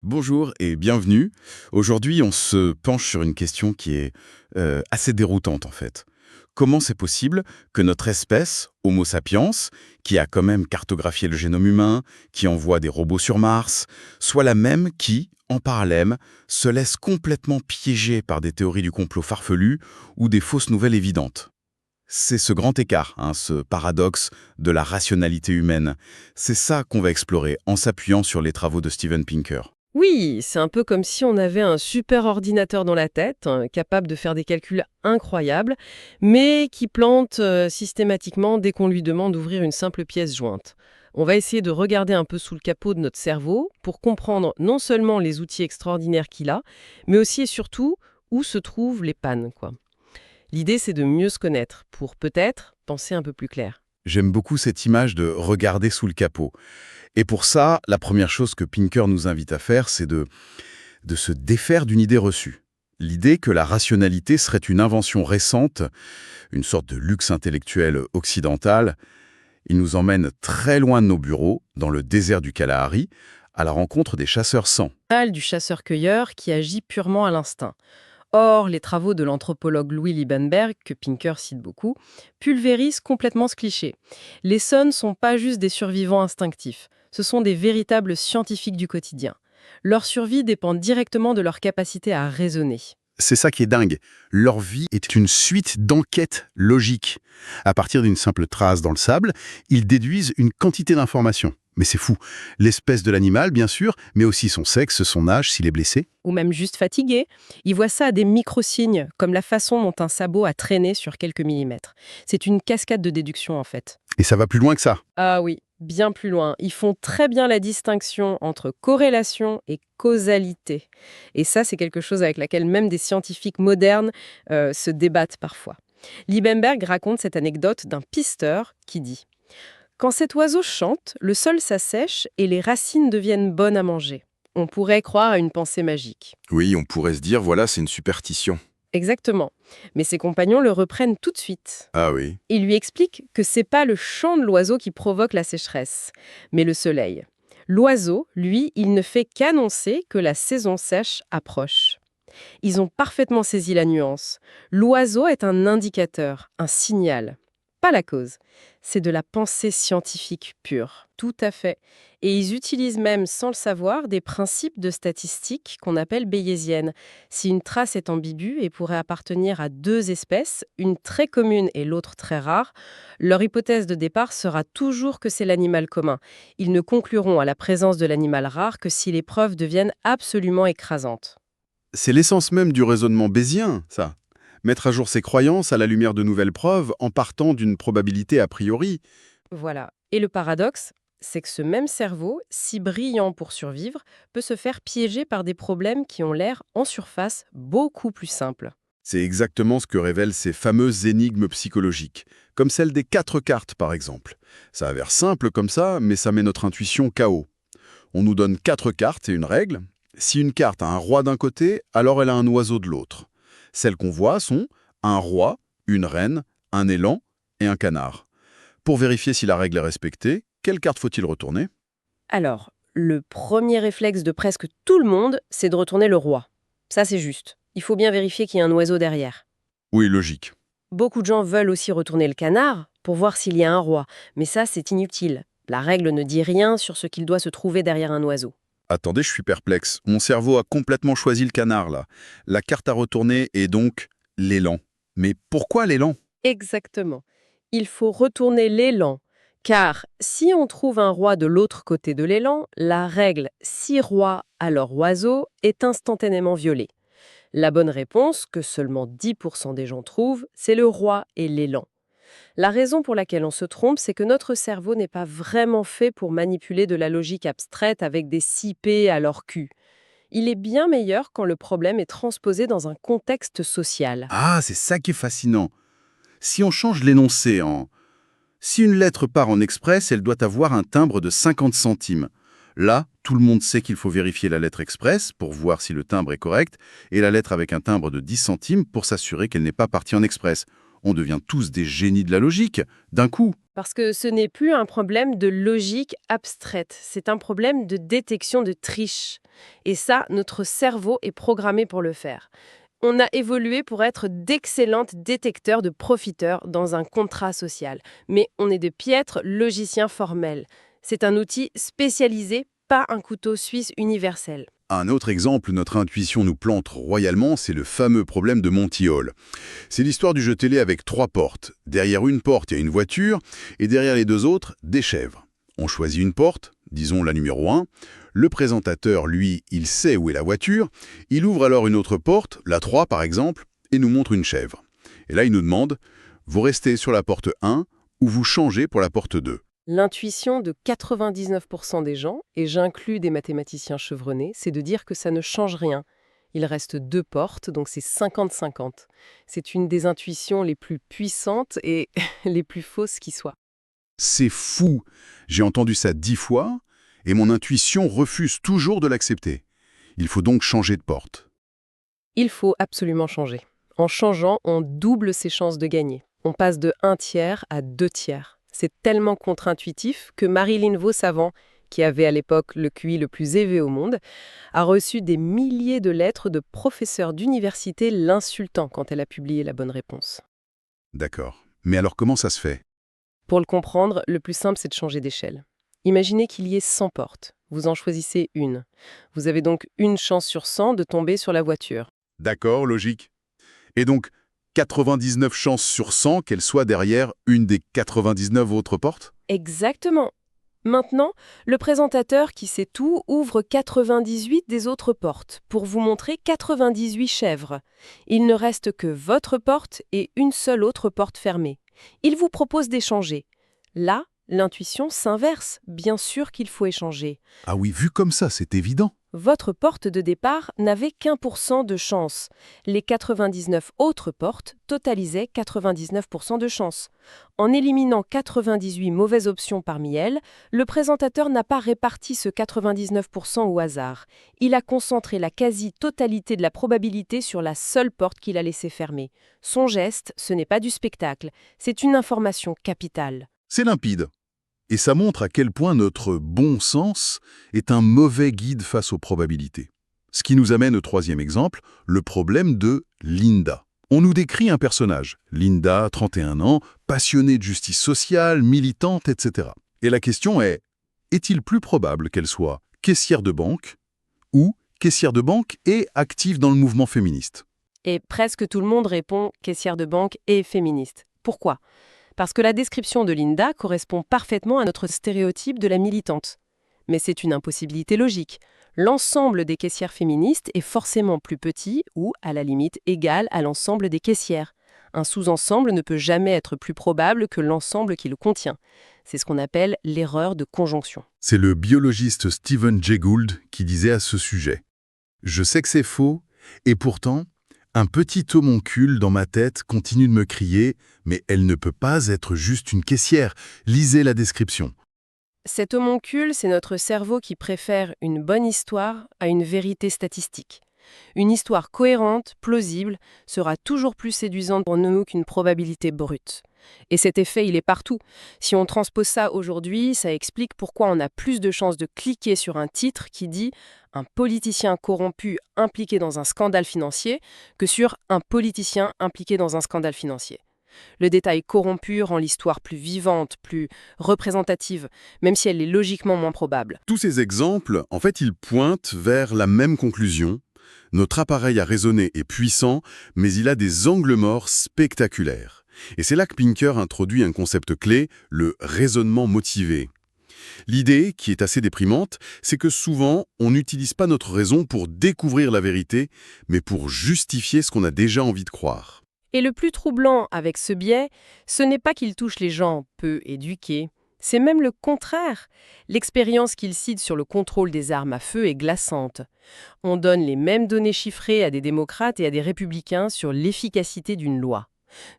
Bonjour et bienvenue. Aujourd'hui, on se penche sur une question qui est assez déroutante en fait. Comment c'est possible que notre espèce, Homo sapiens, qui a quand même cartographié le génome humain, qui envoie des robots sur Mars, soit la même qui, en parallèle, se laisse complètement piéger par des théories du complot farfelues ou des fausses nouvelles évidentes? C'est ce grand écart, ce paradoxe de la rationalité humaine. C'est ça qu'on va explorer en s'appuyant sur les travaux de Steven Pinker. Oui, c'est un peu comme si on avait un super ordinateur dans la tête, capable de faire des calculs incroyables, mais qui plante systématiquement dès qu'on lui demande d'ouvrir une simple pièce jointe. On va essayer de regarder un peu sous le capot de notre cerveau pour comprendre non seulement les outils extraordinaires qu'il a, mais aussi et surtout où se trouvent les pannes, quoi. L'idée, c'est de mieux se connaître pour peut-être penser un peu plus clair. J'aime beaucoup cette image de regarder sous le capot. Et pour ça, la première chose que Pinker nous invite à faire, c'est de se défaire d'une idée reçue. L'idée que la rationalité serait une invention récente, une sorte de luxe intellectuel occidental. Il nous emmène très loin de nos bureaux, dans le désert du Kalahari, à la rencontre des chasseurs-sang. Du chasseur-cueilleur qui agit purement à l'instinct. Or, les travaux de l'anthropologue Louis Liebenberg, que Pinker cite beaucoup, pulvérisent complètement ce cliché. Les sons sont pas juste des survivants instinctifs, ce sont des véritables scientifiques du quotidien. Leur survie dépend directement de leur capacité à raisonner. C'est ça qui est dingue. Leur vie est une suite d'enquêtes logiques. À partir d'une simple trace dans le sable, ils déduisent une quantité d'informations. Mais c'est fou. L'espèce de l'animal, bien sûr, mais aussi son sexe, son âge, s'il est blessé. Ou même juste fatigués, ils voient ça à des micro-signes, comme la façon dont un sabot a traîné sur quelques millimètres. C'est une cascade de déduction en fait. Et ça va plus loin que ça. Ah oui, bien plus loin. Ils font très bien la distinction entre corrélation et causalité. Et ça, c'est quelque chose avec laquelle même des scientifiques modernes se débattent parfois. Liebenberg raconte cette anecdote d'un pisteur qui dit: quand cet oiseau chante, le sol s'assèche et les racines deviennent bonnes à manger. On pourrait croire à une pensée magique. Oui, on pourrait se dire, voilà, c'est une superstition. Exactement. Mais ses compagnons le reprennent tout de suite. Ah oui. Il lui explique que c'est pas le chant de l'oiseau qui provoque la sécheresse, mais le soleil. L'oiseau, lui, il ne fait qu'annoncer que la saison sèche approche. Ils ont parfaitement saisi la nuance. L'oiseau est un indicateur, un signal, pas la cause. C'est de la pensée scientifique pure. Tout à fait. Et ils utilisent même, sans le savoir, des principes de statistiques qu'on appelle bayésiennes. Si une trace est ambiguë et pourrait appartenir à deux espèces, une très commune et l'autre très rare, leur hypothèse de départ sera toujours que c'est l'animal commun. Ils ne concluront à la présence de l'animal rare que si les preuves deviennent absolument écrasantes. C'est l'essence même du raisonnement bayésien, ça. Mettre à jour ses croyances à la lumière de nouvelles preuves en partant d'une probabilité a priori. Voilà. Et le paradoxe, c'est que ce même cerveau, si brillant pour survivre, peut se faire piéger par des problèmes qui ont l'air, en surface, beaucoup plus simples. C'est exactement ce que révèlent ces fameuses énigmes psychologiques, comme celle des 4 cartes par exemple. Ça a l'air simple comme ça, mais ça met notre intuition KO. On nous donne 4 cartes et une règle. Si une carte a un roi d'un côté, alors elle a un oiseau de l'autre. Celles qu'on voit sont un roi, une reine, un élan et un canard. Pour vérifier si la règle est respectée, quelle carte faut-il retourner? Alors, le premier réflexe de presque tout le monde, c'est de retourner le roi. Ça, c'est juste. Il faut bien vérifier qu'il y a un oiseau derrière. Oui, logique. Beaucoup de gens veulent aussi retourner le canard pour voir s'il y a un roi, mais ça, c'est inutile. La règle ne dit rien sur ce qu'il doit se trouver derrière un oiseau. Attendez, je suis perplexe. Mon cerveau a complètement choisi le canard, là. La carte à retourner est donc l'élan. Mais pourquoi l'élan? Exactement. Il faut retourner l'élan, car si on trouve un roi de l'autre côté de l'élan, la règle si roi alors oiseau est instantanément violée. La bonne réponse, que seulement 10% des gens trouvent, c'est le roi et l'élan. La raison pour laquelle on se trompe, c'est que notre cerveau n'est pas vraiment fait pour manipuler de la logique abstraite avec des 6 P à leur cul. Il est bien meilleur quand le problème est transposé dans un contexte social. Ah, c'est ça qui est fascinant. Si on change l'énoncé en si une lettre part en express, elle doit avoir un timbre de 50 centimes. Là, tout le monde sait qu'il faut vérifier la lettre express pour voir si le timbre est correct, et la lettre avec un timbre de 10 centimes pour s'assurer qu'elle n'est pas partie en express. On devient tous des génies de la logique, d'un coup. Parce que ce n'est plus un problème de logique abstraite, c'est un problème de détection de triche. Et ça, notre cerveau est programmé pour le faire. On a évolué pour être d'excellents détecteurs de profiteurs dans un contrat social. Mais on est de piètres logiciens formels. C'est un outil spécialisé, pas un couteau suisse universel. Un autre exemple où notre intuition nous plante royalement, c'est le fameux problème de Monty Hall. C'est l'histoire du jeu télé avec 3 portes. Derrière une porte, il y a une voiture, et derrière les 2 autres, des chèvres. On choisit une porte, disons la numéro 1. Le présentateur, lui, il sait où est la voiture. Il ouvre alors une autre porte, la 3 par exemple, et nous montre une chèvre. Et là, il nous demande, vous restez sur la porte 1 ou vous changez pour la porte 2 ? L'intuition de 99% des gens, et j'inclus des mathématiciens chevronnés, c'est de dire que ça ne change rien. Il reste 2 portes, donc c'est 50-50. C'est une des intuitions les plus puissantes et les plus fausses qui soient. C'est fou. J'ai entendu ça 10 fois, et mon intuition refuse toujours de l'accepter. Il faut donc changer de porte. Il faut absolument changer. En changeant, on double ses chances de gagner. On passe de 1/3 à 2/3. C'est tellement contre-intuitif que Marilyn Vaux-Savant, qui avait à l'époque le QI le plus élevé au monde, a reçu des milliers de lettres de professeurs d'université l'insultant quand elle a publié la bonne réponse. D'accord. Mais alors comment ça se fait ? Pour le comprendre, le plus simple, c'est de changer d'échelle. Imaginez qu'il y ait 100 portes. Vous en choisissez une. Vous avez donc une chance sur 100 de tomber sur la voiture. D'accord, logique. Et donc, 99 chances sur 100 qu'elle soit derrière une des 99 autres portes ? Exactement. Maintenant, le présentateur qui sait tout ouvre 98 des autres portes pour vous montrer 98 chèvres. Il ne reste que votre porte et une seule autre porte fermée. Il vous propose d'échanger. Là, l'intuition s'inverse. Bien sûr qu'il faut échanger. Ah oui, vu comme ça, c'est évident. Votre porte de départ n'avait qu'1% de chance. Les 99 autres portes totalisaient 99% de chance. En éliminant 98 mauvaises options parmi elles, le présentateur n'a pas réparti ce 99% au hasard. Il a concentré la quasi-totalité de la probabilité sur la seule porte qu'il a laissée fermer. Son geste, ce n'est pas du spectacle, c'est une information capitale. C'est limpide. Et ça montre à quel point notre bon sens est un mauvais guide face aux probabilités. Ce qui nous amène au 3e exemple, le problème de Linda. On nous décrit un personnage, Linda, 31 ans, passionnée de justice sociale, militante, etc. Et la question est-il plus probable qu'elle soit caissière de banque ou caissière de banque et active dans le mouvement féministe ? Et presque tout le monde répond caissière de banque et féministe. Pourquoi ? Parce que la description de Linda correspond parfaitement à notre stéréotype de la militante. Mais c'est une impossibilité logique. L'ensemble des caissières féministes est forcément plus petit ou, à la limite, égal à l'ensemble des caissières. Un sous-ensemble ne peut jamais être plus probable que l'ensemble qui le contient. C'est ce qu'on appelle l'erreur de conjonction. C'est le biologiste Stephen Jay Gould qui disait à ce sujet « Je sais que c'est faux, et pourtant, un petit homoncule dans ma tête continue de me crier « Mais elle ne peut pas être juste une caissière, lisez la description ». Cet homoncule, c'est notre cerveau qui préfère une bonne histoire à une vérité statistique. Une histoire cohérente, plausible, sera toujours plus séduisante pour nous qu'une probabilité brute. Et cet effet, il est partout. Si on transpose ça aujourd'hui, ça explique pourquoi on a plus de chances de cliquer sur un titre qui dit « Un politicien corrompu impliqué dans un scandale financier » que sur « Un politicien impliqué dans un scandale financier ». Le détail corrompu rend l'histoire plus vivante, plus représentative, même si elle est logiquement moins probable. Tous ces exemples, en fait, ils pointent vers la même conclusion. Notre appareil à raisonner est puissant, mais il a des angles morts spectaculaires. Et c'est là que Pinker introduit un concept clé, le raisonnement motivé. L'idée, qui est assez déprimante, c'est que souvent, on n'utilise pas notre raison pour découvrir la vérité, mais pour justifier ce qu'on a déjà envie de croire. Et le plus troublant avec ce biais, ce n'est pas qu'il touche les gens peu éduqués, c'est même le contraire. L'expérience qu'il cite sur le contrôle des armes à feu est glaçante. On donne les mêmes données chiffrées à des démocrates et à des républicains sur l'efficacité d'une loi.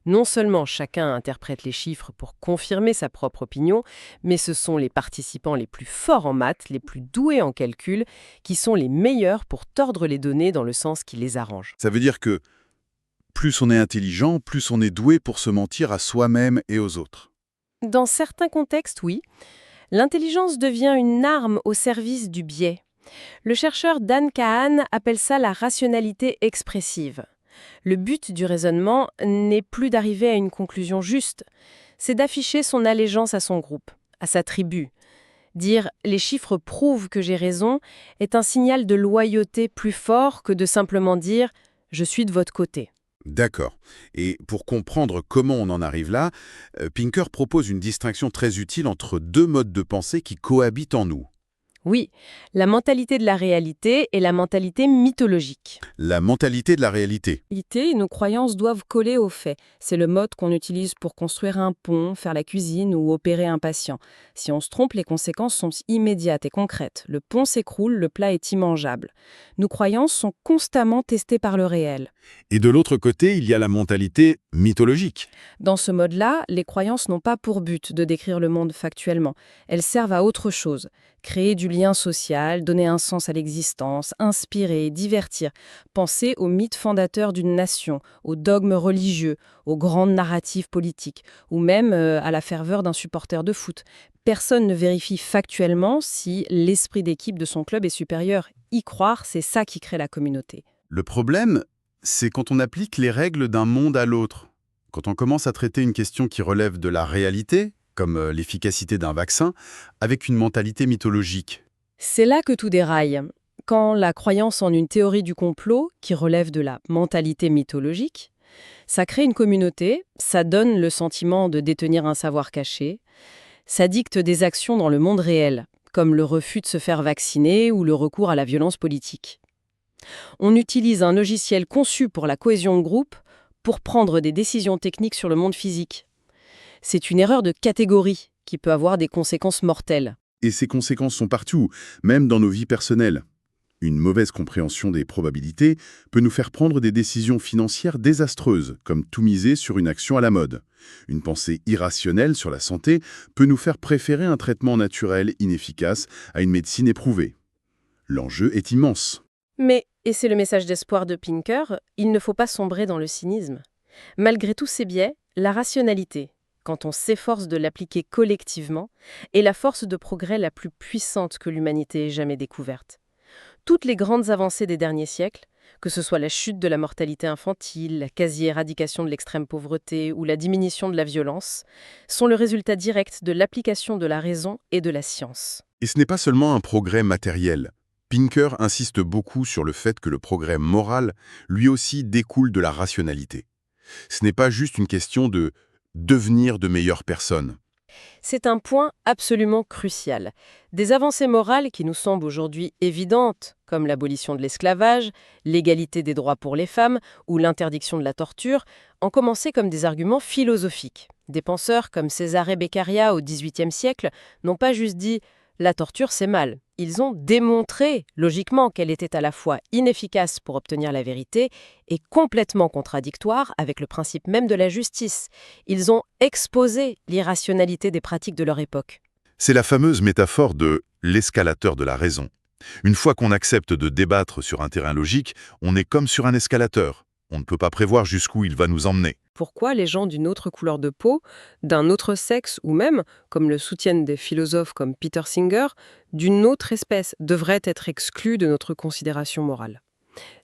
Non seulement chacun interprète les chiffres pour confirmer sa propre opinion, mais ce sont les participants les plus forts en maths, les plus doués en calcul, qui sont les meilleurs pour tordre les données dans le sens qui les arrange. Ça veut dire que plus on est intelligent, plus on est doué pour se mentir à soi-même et aux autres. Dans certains contextes, oui. L'intelligence devient une arme au service du biais. Le chercheur Dan Kahan appelle ça la rationalité expressive. Le but du raisonnement n'est plus d'arriver à une conclusion juste, c'est d'afficher son allégeance à son groupe, à sa tribu. Dire « les chiffres prouvent que j'ai raison » est un signal de loyauté plus fort que de simplement dire « je suis de votre côté ». D'accord. Et pour comprendre comment on en arrive là, Pinker propose une distinction très utile entre deux modes de pensée qui cohabitent en nous. Oui, la mentalité de la réalité et la mentalité mythologique. La mentalité de la réalité. Nos croyances doivent coller aux faits. C'est le mode qu'on utilise pour construire un pont, faire la cuisine ou opérer un patient. Si on se trompe, les conséquences sont immédiates et concrètes. Le pont s'écroule, le plat est immangeable. Nos croyances sont constamment testées par le réel. Et de l'autre côté, il y a la mentalité mythologique. Dans ce mode-là, les croyances n'ont pas pour but de décrire le monde factuellement. Elles servent à autre chose. Créer du lien social, donner un sens à l'existence, inspirer, divertir. Pensez aux mythes fondateurs d'une nation, aux dogmes religieux, aux grandes narratives politiques, ou même à la ferveur d'un supporter de foot. Personne ne vérifie factuellement si l'esprit d'équipe de son club est supérieur. Y croire, c'est ça qui crée la communauté. Le problème, c'est quand on applique les règles d'un monde à l'autre. Quand on commence à traiter une question qui relève de la réalité, comme l'efficacité d'un vaccin, avec une mentalité mythologique. C'est là que tout déraille. Quand la croyance en une théorie du complot, qui relève de la mentalité mythologique, ça crée une communauté, ça donne le sentiment de détenir un savoir caché, ça dicte des actions dans le monde réel, comme le refus de se faire vacciner ou le recours à la violence politique. On utilise un logiciel conçu pour la cohésion de groupe pour prendre des décisions techniques sur le monde physique. C'est une erreur de catégorie qui peut avoir des conséquences mortelles. Et ces conséquences sont partout, même dans nos vies personnelles. Une mauvaise compréhension des probabilités peut nous faire prendre des décisions financières désastreuses, comme tout miser sur une action à la mode. Une pensée irrationnelle sur la santé peut nous faire préférer un traitement naturel inefficace à une médecine éprouvée. L'enjeu est immense. Mais, et c'est le message d'espoir de Pinker, il ne faut pas sombrer dans le cynisme. Malgré tous ces biais, la rationalité, quand on s'efforce de l'appliquer collectivement, est la force de progrès la plus puissante que l'humanité ait jamais découverte. Toutes les grandes avancées des derniers siècles, que ce soit la chute de la mortalité infantile, la quasi-éradication de l'extrême pauvreté ou la diminution de la violence, sont le résultat direct de l'application de la raison et de la science. Et ce n'est pas seulement un progrès matériel. Pinker insiste beaucoup sur le fait que le progrès moral, lui aussi, découle de la rationalité. Ce n'est pas juste une question de devenir de meilleures personnes. C'est un point absolument crucial. Des avancées morales qui nous semblent aujourd'hui évidentes, comme l'abolition de l'esclavage, l'égalité des droits pour les femmes ou l'interdiction de la torture, ont commencé comme des arguments philosophiques. Des penseurs comme Cesare Beccaria au XVIIIe siècle n'ont pas juste dit « la torture c'est mal ». Ils ont démontré logiquement qu'elle était à la fois inefficace pour obtenir la vérité et complètement contradictoire avec le principe même de la justice. Ils ont exposé l'irrationalité des pratiques de leur époque. C'est la fameuse métaphore de l'escalateur de la raison. Une fois qu'on accepte de débattre sur un terrain logique, on est comme sur un escalateur. On ne peut pas prévoir jusqu'où il va nous emmener. Pourquoi les gens d'une autre couleur de peau, d'un autre sexe ou même, comme le soutiennent des philosophes comme Peter Singer, d'une autre espèce devraient être exclus de notre considération morale?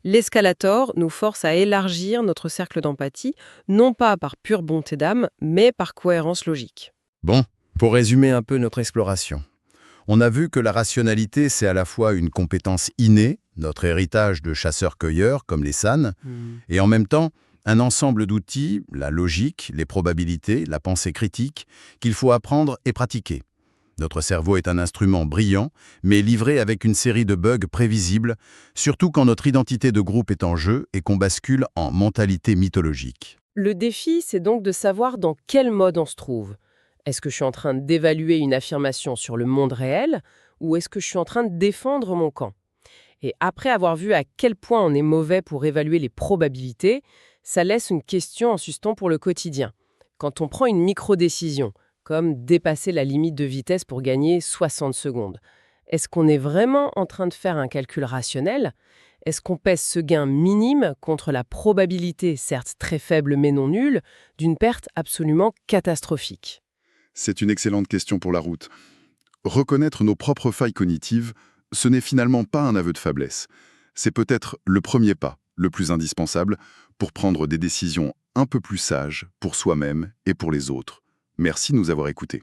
L'escalator nous force à élargir notre cercle d'empathie, non pas par pure bonté d'âme, mais par cohérence logique. Bon, pour résumer un peu notre exploration, on a vu que la rationalité, c'est à la fois une compétence innée, notre héritage de chasseurs-cueilleurs comme les San, et en même temps, un ensemble d'outils, la logique, les probabilités, la pensée critique, qu'il faut apprendre et pratiquer. Notre cerveau est un instrument brillant, mais livré avec une série de bugs prévisibles, surtout quand notre identité de groupe est en jeu et qu'on bascule en mentalité mythologique. Le défi, c'est donc de savoir dans quel mode on se trouve. Est-ce que je suis en train d'évaluer une affirmation sur le monde réel ou est-ce que je suis en train de défendre mon camp? Et après avoir vu à quel point on est mauvais pour évaluer les probabilités, ça laisse une question en suspens pour le quotidien. Quand on prend une micro-décision, comme dépasser la limite de vitesse pour gagner 60 secondes, est-ce qu'on est vraiment en train de faire un calcul rationnel? Est-ce qu'on pèse ce gain minime contre la probabilité, certes très faible mais non nulle, d'une perte absolument catastrophique? C'est une excellente question pour la route. Reconnaître nos propres failles cognitives, ce n'est finalement pas un aveu de faiblesse. C'est peut-être le premier pas, le plus indispensable, pour prendre des décisions un peu plus sages pour soi-même et pour les autres. Merci de nous avoir écoutés.